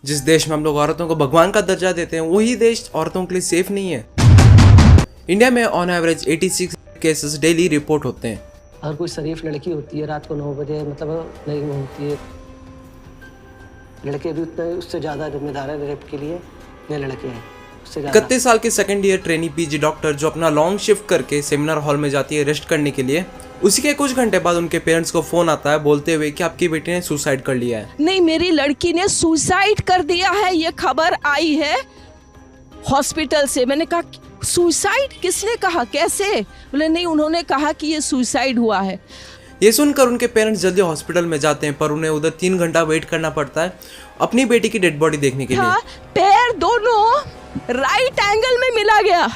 जिस देश में हम लोग औरतों को भगवान का दर्जा देते हैं वही देश औरतों के लिए सेफ नहीं है। इंडिया में on average 86 cases daily report होते हैं। अगर कोई शरीफ लड़की होती है रात को 9 बजे मतलब नहीं घूमती है, लड़के भी उतने उससे ज़्यादा जिम्मेदार है रेप के लिए, ये लड़के हैं उससे ज़्यादा। 31 साल की second year trainee PG doctor जो अपना लॉन्ग शिफ्ट करके सेमिनार हॉल में जाती है रेस्ट करने के लिए, उसी के कुछ घंटे बाद उनके पेरेंट्स को फोन आता है बोलते हुए कि आपकी बेटी ने सुसाइड कर लिया है। नहीं, मेरी लड़की ने सुसाइड कर दिया है, ये खबर आई है हॉस्पिटल से। मैंने कहा सुसाइड किसने कहा, कैसे? बोले नहीं, उन्होंने कहा कि ये सुसाइड हुआ है। ये सुनकर उनके पेरेंट्स जल्दी हॉस्पिटल में जाते हैं, पर उन्हें उधर 3 घंटा वेट करना पड़ता है अपनी बेटी की डेड बॉडी देखने के लिए। पैर दोनों राइट एंगल में मिला गया,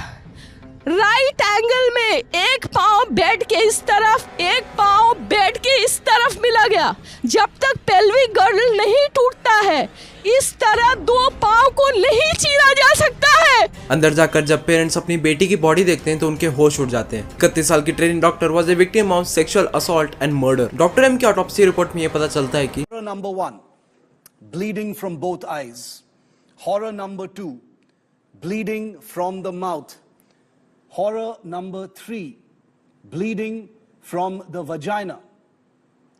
राइट एंगल में, एक पाँव बेड के इस तरफ, एक पाँव बेड के इस तरफ मिला गया। जब तक पेल्विक गर्डल नहीं टूटता है इस तरह 2 पाँव को नहीं चीरा जा सकता है। अंदर जाकर जब पेरेंट्स अपनी बेटी की बॉडी देखते हैं तो उनके होश उड़ जाते हैं। 31 साल की training doctor was a victim of sexual assault and murder. Doctor M की ऑटोप्सी रिपोर्ट में ये पता चलता है कि number 1 bleeding from both eyes, horror number 2 bleeding from the mouth, horror number 3 bleeding from the vagina,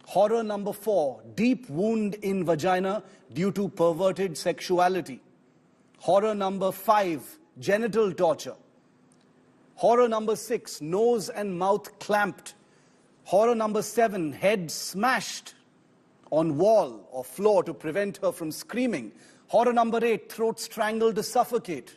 horror number 4 deep wound in vagina due to perverted sexuality, horror number 5 genital torture, horror number 6 nose and mouth clamped, horror number 7 head smashed on wall or floor to prevent her from screaming, horror number 8 throat strangled to suffocate,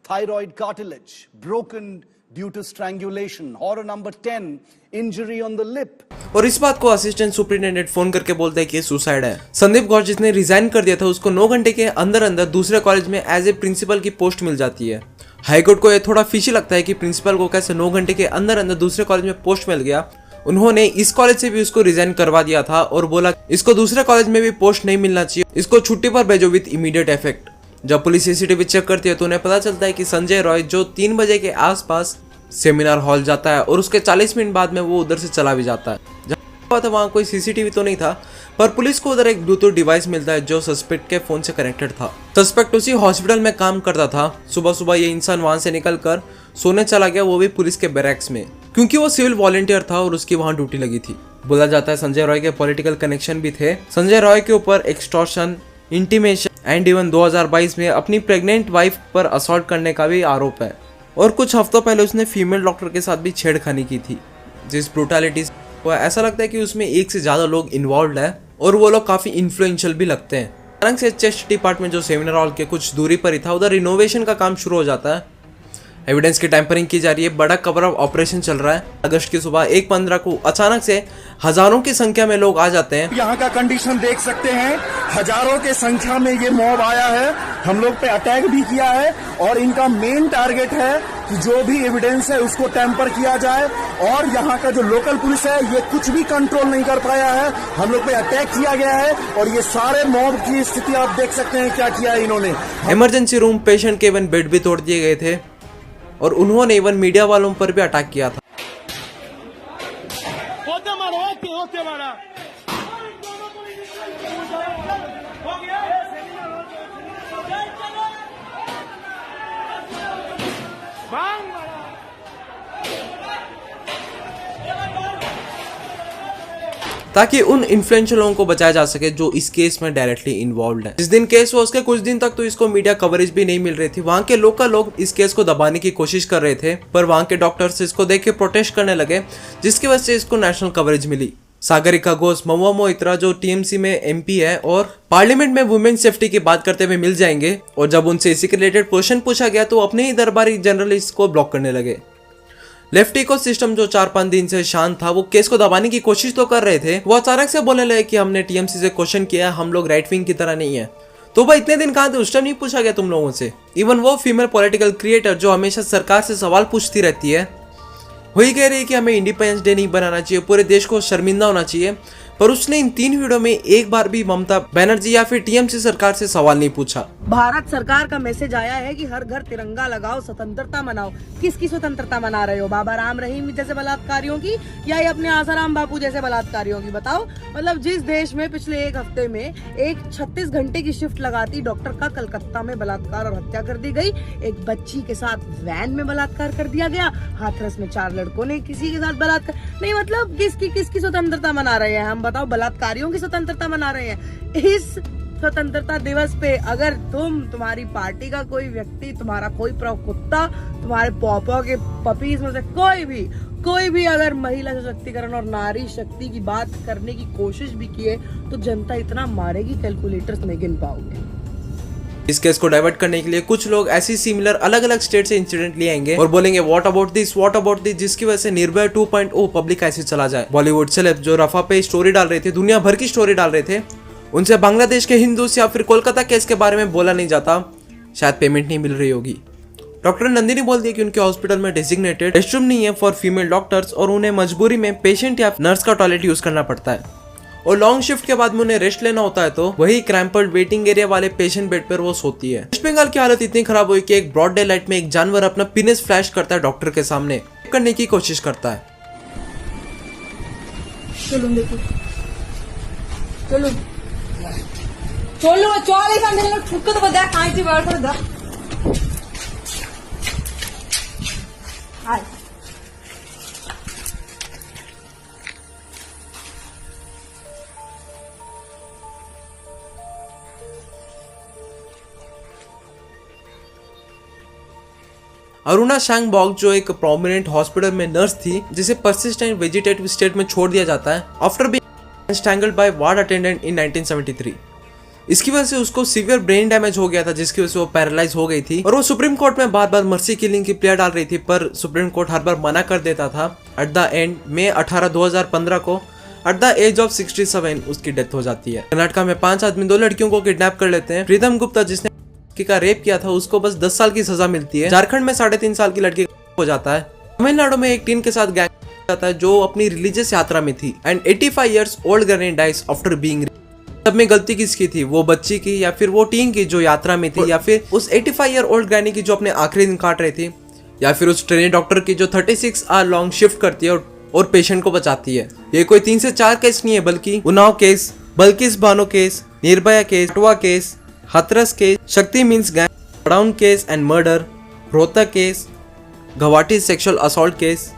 thyroid cartilage broken due to strangulation, horror number 10 injury on the lip। और इस बात को assistant superintendent phone करके बोलता है कि suicide है। संदीप गौर जिसने रिजाइन कर दिया था उसको 9 घंटे के अंदर अंदर दूसरे कॉलेज में एज ए प्रिंसिपल की पोस्ट मिल जाती है। हाईकोर्ट को ये थोड़ा फिशी लगता है कि प्रिंसिपल को कैसे 9 घंटे के अंदर अंदर दूसरे कॉलेज में पोस्ट मिल गया। उन्होंने इस कॉलेज से भी उसको रिजाइन करवा दिया था और बोला इसको दूसरे कॉलेज में भी पोस्ट नहीं मिलना चाहिए, इसको छुट्टी पर भेजो विद इमीडिएट इफेक्ट। जब पुलिस सीसीटीवी चेक करती है तो उन्हें पता चलता है कि संजय रॉय जो 3 बजे के आसपास सेमिनार हॉल जाता है और उसके 40 मिनट बाद में वो उधर से चला भी जाता है। जहाँ था वहाँ कोई सीसीटीवी तो नहीं था, पर पुलिस को उधर एक ब्लूटूथ डिवाइस मिलता है जो सस्पेक्ट के फोन से कनेक्टेड था। सस्पेक्ट उसी हॉस्पिटल में काम करता था। सुबह सुबह ये इंसान वहां से निकलकर सोने चला गया, वो भी पुलिस के बैरक्स में, क्योंकि वो सिविल वॉलंटियर था और उसकी वहां ड्यूटी लगी थी। बोला जाता है संजय रॉय के पॉलिटिकल कनेक्शन भी थे। संजय रॉय के ऊपर एक्सटॉर्शन, इंटीमेशन एंड इवन 2022 में अपनी प्रेग्नेंट वाइफ पर असॉल्ट करने का भी आरोप है। और कुछ हफ्तों पहले उसने फीमेल डॉक्टर के साथ भी छेड़खानी की थी, जिस ब्रूटैलिटी को ऐसा लगता है कि उसमें 1 से ज़्यादा लोग इन्वॉल्व है और वो लोग काफ़ी इन्फ्लुएंशियल भी लगते हैं। अचानक से चेस्ट डिपार्टमेंट जो सेमिनार हॉल के कुछ दूरी पर ही था उधर रिनोवेशन का काम शुरू हो जाता है। एविडेंस की टैंपरिंग की जा रही है, बड़ा कवर अप ऑपरेशन चल रहा है। अगस्त की सुबह 1:15 को अचानक से हजारों की संख्या में लोग आ जाते हैं। यहाँ का कंडीशन देख सकते हैं, हजारों के संख्या में ये मॉब आया है, हम लोग पे अटैक भी किया है और इनका मेन टारगेट है कि जो भी एविडेंस है उसको टैंपर किया जाए। और यहाँ का जो लोकल पुलिस है ये कुछ भी कंट्रोल नहीं कर पाया है, हम लोग पे अटैक किया गया है और ये सारे मॉब की स्थिति आप देख सकते हैं क्या किया है इन्होंने। इमरजेंसी रूम, पेशेंट के इवन बेड भी तोड़ दिए गए थे और उन्होंने इवन मीडिया वालों पर भी अटैक किया था। ताकि उन इन्फ्लुएंशियल लोगों को बचाया जा सके जो इस केस में डायरेक्टली इन्वॉल्व है। जिस दिन केस हुआ उसके कुछ दिन तक तो इसको मीडिया कवरेज भी नहीं मिल रही थी। वहाँ के लोकल लोग इस केस को दबाने की कोशिश कर रहे थे, पर वहाँ के डॉक्टर्स इसको देख के प्रोटेस्ट करने लगे, जिसकी वजह से इसको नेशनल कवरेज मिली। सागरिका घोष, महुआ मोइत्रा जो टीएमसी में एमपी है और पार्लियामेंट में वुमेन सेफ्टी की बात करते हुए मिल जाएंगे, और जब उनसे इसी के रिलेटेड क्वेश्चन पूछा गया तो अपने ही दरबारी जर्नलिस्ट को ब्लॉक करने लगे। लेफ्ट इको सिस्टम जो 4-5 दिन से शांत था, वो केस को दबाने की कोशिश तो कर रहे थे, वो अचानक से बोलने लगे कि हमने टीएमसी से क्वेश्चन किया, हम लोग राइट विंग की तरह नहीं है। तो भाई इतने दिन कहाँ थे, उस टाइम नहीं पूछा गया तुम लोगों से? इवन वो फीमेल पॉलिटिकल क्रिएटर जो हमेशा सरकार से सवाल पूछती रहती है, वही कह रही है कि हमें इंडिपेंडेंस डे नहीं बनाना चाहिए, पूरे देश को शर्मिंदा होना चाहिए, पर उसने इन 3 वीडियो में एक बार भी ममता बनर्जी या फिर टीएमसी सरकार से सवाल नहीं पूछा। भारत सरकार का मैसेज आया है कि हर घर तिरंगा लगाओ, स्वतंत्रता मनाओ। किसकी स्वतंत्रता मना रहे हो? बाबा राम रहीम जैसे बलात्कारियों की या ये अपने आसाराम बापू जैसे बलात्कारियों की? बताओ। मतलब जिस देश में पिछले एक हफ्ते में एक 36 घंटे की शिफ्ट लगाती डॉक्टर का कलकत्ता में बलात्कार और हत्या कर दी गई, एक बच्ची के साथ वैन में बलात्कार कर दिया गया, हाथरस में 4 लड़कों ने किसी के साथ बलात्कार। नहीं मतलब किसकी स्वतंत्रता मना रहे हैं हम? बताओ। बलात्कारियों की स्वतंत्रता मना रहे हैं। इस स्वतंत्रता दिवस पे अगर तुम्हारी पार्टी का कोई व्यक्ति, तुम्हारा कोई प्रवक्ता, तुम्हारे पॉपो के पपीज में से कोई भी अगर महिला सशक्तिकरण और नारी शक्ति की बात करने की कोशिश भी किए तो जनता इतना मारेगी कैलकुलेटर्स नहीं गिन पाओगे। इस केस को डाइवर्ट करने के लिए कुछ लोग ऐसी सिमिलर अलग अलग स्टेट से इंसिडेंट ले आएंगे और बोलेंगे व्हाट अबाउट दिस, जिसकी वजह से निर्भया 2.0 पब्लिक ऐसे चला जाए। बॉलीवुड सेलेब जो रफा पे स्टोरी डाल रहे थे, दुनिया भर की स्टोरी डाल रहे थे, उनसे बांग्लादेश के हिंदूस या फिर कोलकाता केस के बारे में बोला नहीं जाता, शायद पेमेंट नहीं मिल रही होगी। डॉक्टर नंदिनी बोल दिया कि उनके हॉस्पिटल में डेजिग्नेटेड रेस्टरूम नहीं है फॉर फीमेल डॉक्टर्स और उन्हें मजबूरी में पेशेंट या नर्स का टॉयलेट यूज करना पड़ता है और लॉन्ग शिफ्ट के बाद में उन्हें रेस्ट लेना होता है तो वही क्रैम्पर्ड वेटिंग एरिया वाले पेशेंट बेड पर वो सोती है। वेस्ट बंगाल की हालत इतनी खराब हुई कि एक ब्रॉड डे लाइट में एक जानवर अपना पीनिस फ्लैश करता है डॉक्टर के सामने, करने की कोशिश करता है। अरुणा शांगबॉग जो एक प्रोमिनेंट हॉस्पिटल में नर्स थी जिसे परसिस्टेंट वेजिटेटिव स्टेट में छोड़ दिया जाता है after being strangled by ward attendant in 1973। इसकी वजह से उसको सीवियर ब्रेन डैमेज हो गया था जिसकी वजह से वो पैरालाइज हो गई थी और वो सुप्रीम कोर्ट में बार बार मर्सी किलिंग की प्लेयर डाल रही थी पर सुप्रीम कोर्ट हर बार मना कर देता था। एट द एंड मई 18, 2015 को एट द एज ऑफ 67 उसकी डेथ हो जाती है। कर्नाटका में 5 आदमी 2 लड़कियों को किडनैप कर लेते हैं। प्रीतम गुप्ता जिसने का रेप किया था उसको बस 10 साल की सजा मिलती है। झारखंड में 3.5 साल की लड़की हो जाता है। तमिलनाडु में एक टीन के साथ गैंग जाता है जो अपनी रिलीजियस यात्रा में थी and 85 years old girl dies after being. सब में गलती किसकी थी? वो बच्ची की या फिर वो टीन की जो यात्रा में थी या फिर उस 85 ईयर ओल्ड ग्रैनी की जो अपने आखिरी दिन काट रही थी या फिर उस ट्रेनी डॉक्टर की जो 36 आवर लॉन्ग शिफ्ट करती है और पेशेंट को बचाती है। ये कोई 3 से 4 केस नहीं है बल्कि Unnao case, Bilkis Bano case, Nirbhaya case, अटवा case, Hathras case, Shakti mills gang, brown case and murder, Rohtak case, Guwahati sexual assault case.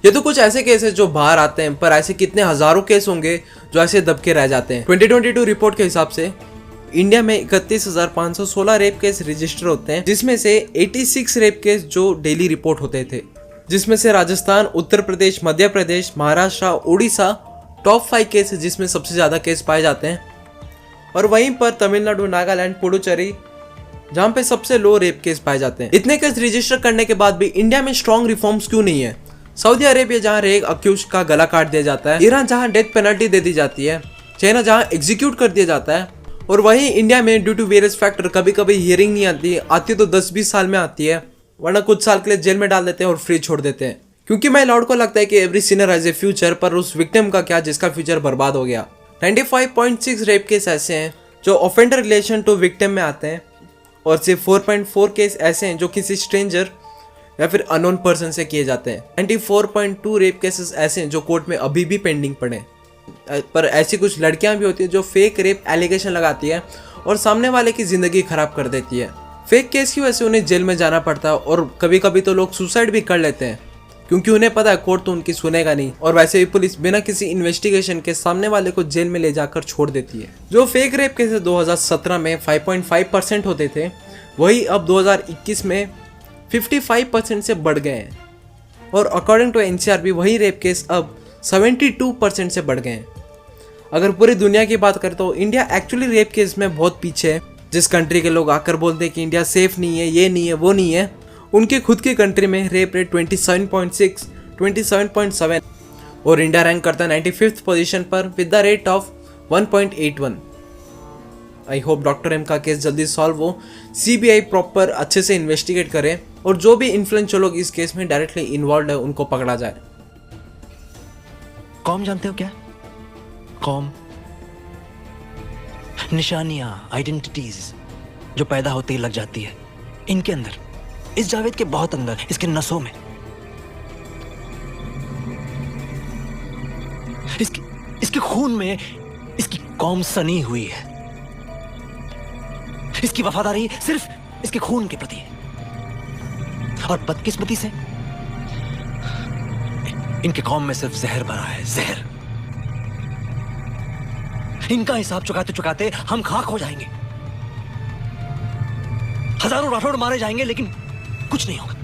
ये तो कुछ ऐसे केस है जो बाहर आते हैं पर ऐसे कितने हजारों केस होंगे जो ऐसे दबके रह जाते हैं। 2022 रिपोर्ट के हिसाब से इंडिया में 31,516 रेप केस रजिस्टर होते हैं जिसमें से 86 रेप केस जो डेली रिपोर्ट होते थे, जिसमें से राजस्थान, उत्तर प्रदेश, मध्य प्रदेश, महाराष्ट्र, उड़ीसा टॉप 5 केस है जिसमें सबसे ज्यादा केस पाए जाते हैं और वहीं पर तमिलनाडु, नागालैंड, पुडुचेरी जहाँ पे सबसे लो रेप केस पाए जाते हैं। इतने केस रजिस्टर करने के बाद भी इंडिया में स्ट्रॉन्ग रिफॉर्म्स क्यों नहीं है? सऊदी अरेबिया जहाँ रेप अक्यूज का गला काट दिया जाता है, ईरान जहाँ डेथ पेनल्टी दे दी जाती है, चाइना जहाँ एग्जीक्यूट कर दिया जाता है और वहीं इंडिया में ड्यू टू वेरियस फैक्टर कभी कभी हियरिंग नहीं आती तो 10-20 साल में आती है, वरना कुछ साल के लिए जेल में डाल देते हैं और फ्री छोड़ देते हैं। क्योंकि माय लॉर्ड को लगता है कि every Sinner has a future, पर उस विक्टिम का क्या जिसका फ्यूचर बर्बाद हो गया। 95.6 रेप केस ऐसे हैं जो ऑफेंडर रिलेशन टू विक्टिम में आते हैं और सिर्फ 4.4 केस ऐसे हैं जो किसी स्ट्रेंजर या फिर अननोन पर्सन से किए जाते हैं। 94.2 रेप केसेस ऐसे हैं जो कोर्ट में अभी भी पेंडिंग पड़े। पर ऐसी कुछ लड़कियां भी होती हैं जो फेक रेप एलिगेशन लगाती है और सामने वाले की जिंदगी खराब कर देती है। फेक केस की वजह से उन्हें जेल में जाना पड़ता है और कभी कभी तो लोग सुसाइड भी कर लेते हैं क्योंकि उन्हें पता है कोर्ट तो उनकी सुनेगा नहीं और वैसे भी पुलिस बिना किसी इन्वेस्टिगेशन के सामने वाले को जेल में ले जाकर छोड़ देती है। जो फेक रेप केसेस 2017 में 5.5% होते थे वही अब 2021 में 55% से बढ़ गए हैं और अकॉर्डिंग टू एनसीआरबी वही रेप केस अब 72% से बढ़ गए हैं। अगर पूरी दुनिया की बात करें तो इंडिया एक्चुअली रेप केस में बहुत पीछे है। जिस कंट्री के लोग आकर बोलते हैं कि इंडिया सेफ नहीं है, ये नहीं है, वो नहीं है, उनके खुद की कंट्री में रेप रेट 27.6, 27.7 और इंडिया रैंक करता है 95th पोजीशन पर with the rate of 1.81। I hope doctor M का केस जल्दी सॉल्व हो, सीबीआई प्रॉपर अच्छे से इन्वेस्टिगेट करे और जो भी इन्फ्लुएंशियल लोग इस केस में डायरेक्टली इन्वॉल्व है उनको पकड़ा जाए। कॉम जानते हो क्या? कॉम निशानियां, आइडेंटिटीज, जो पैदा होते ही लग जाती है इनके अंदर, इस जावेद के बहुत अंदर, इसके नसों में। इसके खून में इसकी कौम सनी हुई है। इसकी वफादारी सिर्फ इसके खून के प्रति है। और बदकिस्मती से इनके कौम में सिर्फ जहर भरा है, जहर। इनका हिसाब चुकाते चुकाते हम खाक हो जाएंगे। हजारों राठौड़ मारे जाएंगे लेकिन कुछ नहीं होगा।